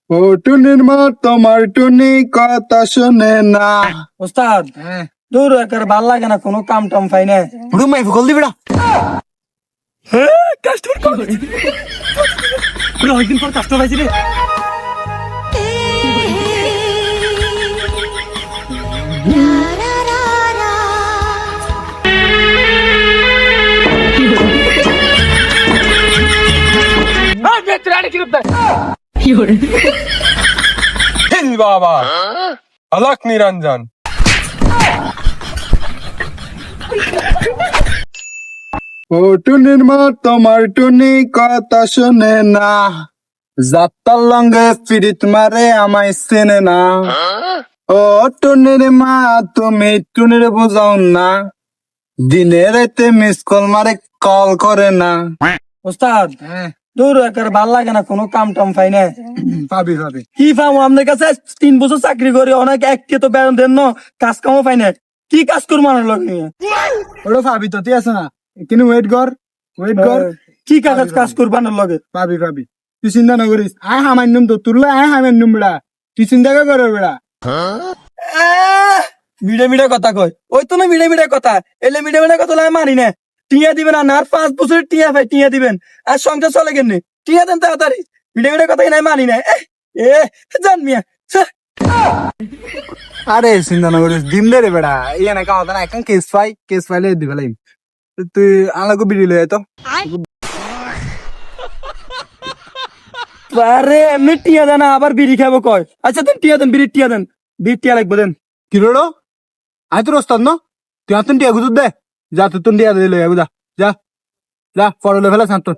ও টুনির মা তোমার টুনি কথা শোনে না। ওস্তাদ দূর একার ভাল লাগে না, কোনো কাম টাম পাই না। রুমাই ফুকল দিবি না। অনেকদিন পর কাস্টমার পাইছি রে। বাবা আলাক নিরঞ্জন ও টুনির মা তোমার টুনি কথা শোনে না, যাত্রার লঙ্গে ফিরিত মারে আমায় চেনে না। ও টুনির মা তুমি টুনির বুঝাও না, দিনে রাতে মিস কল মারে কল করে না। ওস্তাদ দূর একার ভাল লাগে না, কোনো কাম টাম পাই না। ভাবি ভাবি কি পাবো আপনার কাছে? 3 বছর চাকরি করি, অনেক একটি তো বেতন দেন না, কাজ কামও পাই না। কি কাজ করবো আমার লগে? ওটা ভাবি তো তুই আছে না, কিন্তু ওয়েট কর কি কাজ করবো আমার লগে? ভাবি ভাবি তুই চিন্তা না করিস, আয় হামান্যম তো তুললে আয় হামান্যম বেড়া, তুই চিন্তা কে করে বেড়া। মিডে মিডে কথা কয়, ওই তো না মিডে মিডে কথা, এলে মিডে মিডে কথা আমি মানি না। টিয়া দিবেন আর 5 বছরের টিয়া ভাই টিয়া দিবেন, আর সংসার চলে কেন? টিয়া দেন তাড়াতাড়ি, মিডে মিডে কথা আমি মানি না। জান মিয়া আরে চিন্তা না করিস, দিম দে রে বেড়া, ইয়ে না কাম না এখন কেস ফাইলে দিবে লাইম। তুই আলাগো বিড়ি লয়ে তো আরে এমনি টিয়া দেন, আবার বিড়ি খাবো কয়। আচ্ছা দেন টিয়া দেন, বিড়ি টিয়া দেন, বিড়ি টিয়া লাগবে দেন। কি রোড়ো আয় তোর ওস্তাদ ন, তুই হাতুন টিয়া গুজুর দে, যা তুই টিয়া দে লয়ে যা যা যা পরে লে ফেলা সান্তন।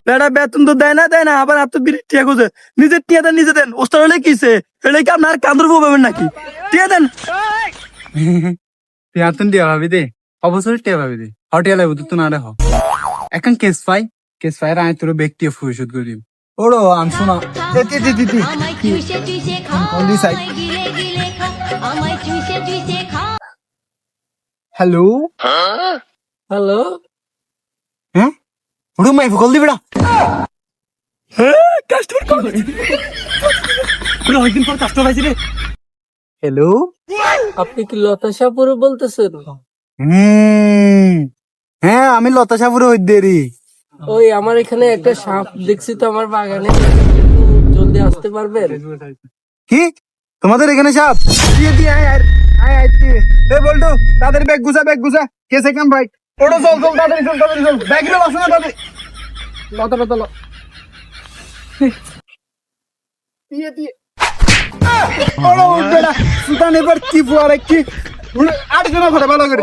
বেটা বেতন তো দেয় না, আবার এত বিড়ি টিয়া খুঁজে। নিজের টিয়া দেন, নিজে দেন। ওস্তাদ হলে কিসে হলে কি আপনার কান্দর পাবেন নাকি? টিয়া দেন। তুই হাতুন টিয়া ভাবি দে, অবশ্যই টিয়া ভাবি দে, হটিয়া লাগবে তুই না রে হ। এখন কেস ফাই আয় তোর ব্যক্তি পরিশোধ করে দিম। ওড়ো আম শোনা হ্যালো হ্যালো, হ্যাঁ রুমাই ফুকল দিবি না। কাস্টমার অনেকদিন পর কাস্টমার পাইছি রে। হ্যালো আপনি কি লতা সাপুরে বলতেছেন? হ্যাঁ আমি লতা সাপুরে ওই দেরি। ওই আমার এখানে একটা সাপ দেখছি তো আমার বাগানে, জলদি আসতে পারবেন? কি তোমাদের এখানে সাপ? দিয়ে দিয়ে আয় আয় আয় আয় দিয়ে। এ বলতো তাদের ব্যাগ গুছা কেসে কাম ভাই, ওটা চল তাড়াতাড়ি চল ব্যাগ রে বাসনা তাদের লতা ল দিয়ে দিয়ে ওরা উঠবে না সুতান, এবার কি ফুয়ারে কি আট জন করে ভালো করে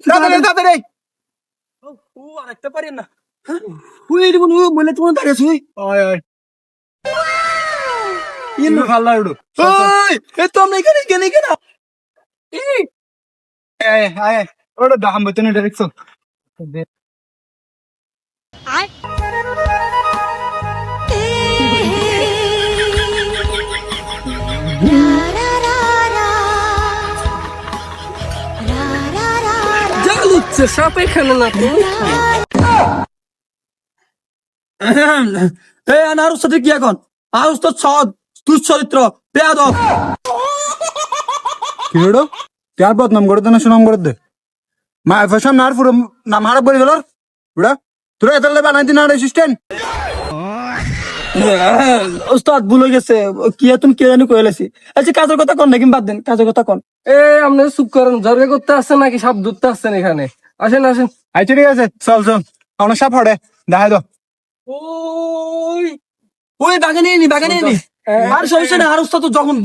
তাড়াতাড়ি ও আরেকটা পারেন না। ওই দিব ও বলে তুমি দাঁড়িয়েছ। আয় আয় ইনু খাল্লা উড়ো ওই এ তো আমরা এখানে কেন আয় আয় ওটা দাম বতনে ডাইরেকশন জ্বালুচ্ছে সাপ এখানে না তো। এই আনার সাথে কি এখন? আউস তো সৎ দুশ্চরিত্র বেয়াদব। কি হলো তার বদনাম করে দে না সুনাম করে দে, মা ফসম নার পুরো নাম হারাপ করে গেল ওরা, তোরা এত লে বানাই দিন আর অ্যাসিস্ট্যান্ট। ওস্তাদ ভুলে গেছে, কি তুমি কে জানি কইলেছি। আচ্ছা কাজের কথা কোন নাকি বাদ দেন, কাজের কথা কোন। এ আপনি চুপ করেন, জর্গে করতে আসছেন নাকি সাপ ধরতে আসছেন এখানে? আসেন আসেন। আচ্ছা ঠিক আছে চল অনেক সাপ হড়ে দেখাই দাও। ওই ওই বাগানে নি আর সমস্যা না। আর ওস্তাদ তো যখন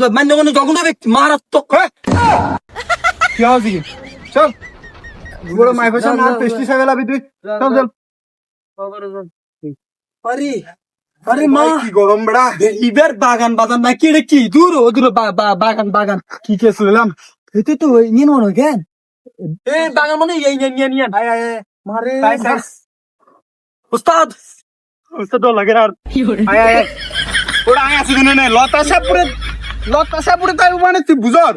যখন ব্যক্তি মারাত্মক। কি হওয়া চল বড় মাই ফসম নার পেস্টি সাগলা তুই চল আরে আরে মা কি গরম বড়া ইবার বাগান না কি রে, কি দূর বাগান কি কে শুনলাম এতে তো নিয়ে মনে হয় কেন এ বাগান মানে এই নিয়ে আয় আয় মারে তাই তাই ওস্তাদ তো লাগে আর আয় আয় ওরা আয় আছে না লতা সাপুরে তাই মানে তুই বুঝর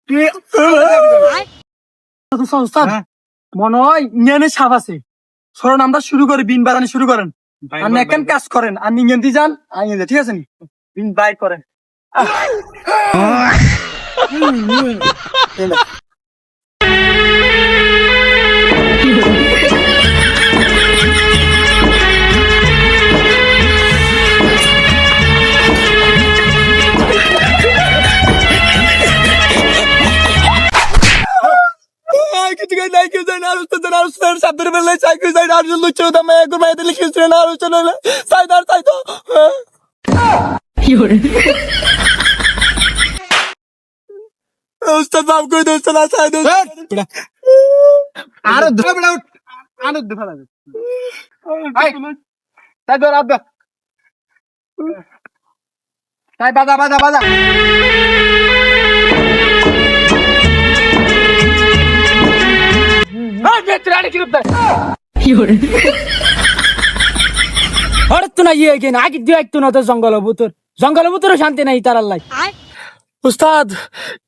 তুই ওস্তাদ মনে হয় নিয়ে সাপ আছে। সরণ আমরা শুরু করি, বিন বাগানে শুরু করেন। আপনি এখন কাজ করেন আর নিয়ে দিয়ে যান আইন ঠিক আছে নি বাই করেন কিছু নাই কেউ যায় না আর উস্তাদ আর উস্তাদ সাবধানে বললে চাই কেউ যায় না আর জন্য চোদা মায়া করে মায়া দিলে কিছু না আর চলে চাই তো উস্তাদ বাপ করে দোস্ত না চাই দোস্ত আরে ধরে বেড়া আরে ধরে ফেলা তাই ধর আব্বা তাই বাজা হঠাৎ তো না ইয়ে কেন আগে দিয়ে একটু না তো জঙ্গল বুতর শান্তি নাই তার আল্লাহ উস্তাদ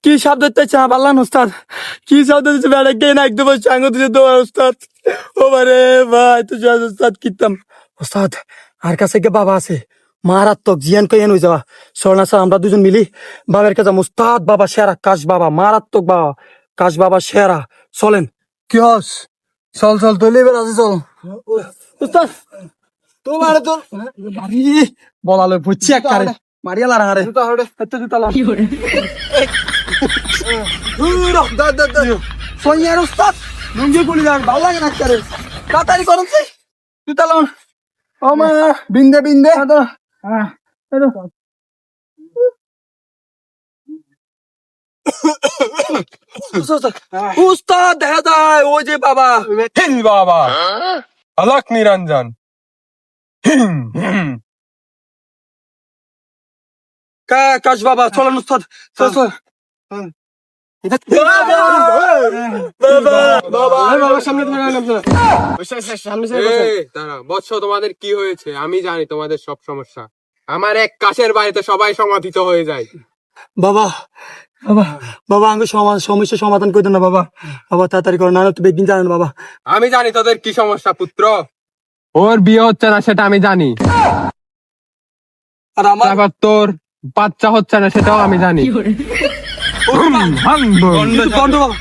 কি শব্দ দিতেছে পারলাম উস্তাদ কি শব্দ দিচ্ছে বেড়া কে না একদম চাঙ্গ দিচ্ছে তো উস্তাদ ও বারে ভাই তো উস্তাদ কিতাম উস্তাদ আর কাছে কে বাবা আছে মারাত্মক জিয়ান কইন হয়ে যাওয়া সরনা স্যার আমরা দুজন মিলি বাবার কাছে উস্তাদ বাবা সেরা কাশ বাবা মারাত্মক বাবা কাশ বাবা সেরা চলেন কি হস চল তুই এবার আছে চল উস্তাদ তোমার তো বাড়ি বলালে বুঝছি এক কারে মারিয়া লারা রে এত জুতা লাম সোনিয়ার উস্তাদ লুঙ্গি গুলি যান ভালো লাগে না কারে তাড়াতাড়ি করুন সে জুতা লাম ও মা বিন্দে উস্তাদ দেখা যায় ওই যে বাবা হিল বাবা আলাক নিরঞ্জন কাশ বাবা চলেন উস্তাদ চল বৎস তোমাদের কি হয়েছে আমি জানি তোমাদের সব সমস্যা আমার এক কাছের বাড়িতে সবাই সমাধিত হয়ে যায় বাবা আমি সমস্যার সমাধান করে দেন না বাবা তাড়াতাড়ি করো না তো বেগিন জানেন বাবা আমি জানি তোদের কি সমস্যা পুত্র ওর বিয়ে হচ্ছে না সেটা আমি জানি আর আমার তারপর তোর বাচ্চা হচ্ছে না সেটাও আমি জানি বন্ধ বাবা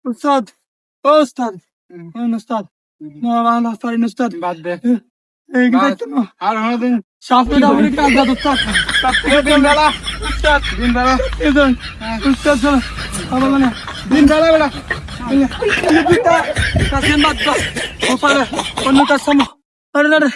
উস্তাদ উস্তাদ উস্তাদ বাদ দে এই আর হদিন শাস্তি দাও রে কাজ দাও উস্তাদ দিন বেলা এজন উস্তাদ চলো আবার মানে দিন বেলা বেলা কাছেন বাদ দাও ও পারে অন্য কাজ সামো আরে